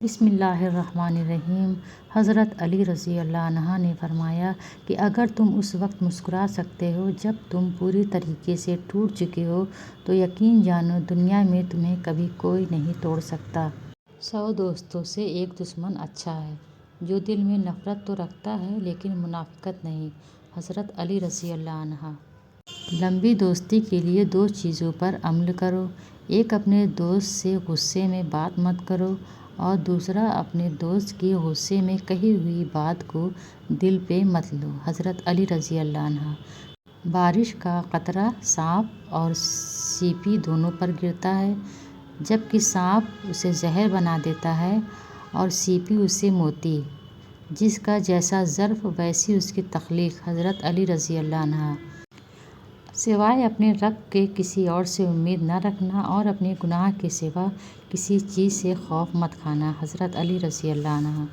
بسم اللہ الرحمن الرحیم۔ حضرت علی رضی اللہ عنہ نے فرمایا کہ اگر تم اس وقت مسکرا سکتے ہو جب تم پوری طریقے سے ٹوٹ چکے ہو تو یقین جانو دنیا میں تمہیں کبھی کوئی نہیں توڑ سکتا۔ 100 دوستوں سے ایک دشمن اچھا ہے، جو دل میں نفرت تو رکھتا ہے لیکن منافقت نہیں۔ حضرت علی رضی اللہ عنہ۔ لمبی دوستی کے لیے 2 چیزوں پر عمل کرو۔ ایک، اپنے دوست سے غصے میں بات مت کرو اور دوسرا، اپنے دوست کی غصے میں کہی ہوئی بات کو دل پہ مت لو۔ حضرت علی رضی اللہ عنہ۔ بارش کا قطرہ سانپ اور سیپی دونوں پر گرتا ہے، جبکہ سانپ اسے زہر بنا دیتا ہے اور سیپی اسے موتی۔ جس کا جیسا ظرف ویسی اس کی تخلیق۔ حضرت علی رضی اللہ عنہ۔ سوائے اپنے رب کے کسی اور سے امید نہ رکھنا اور اپنے گناہ کے سوا کسی چیز سے خوف مت کھانا۔ حضرت علی رضی اللہ عنہ۔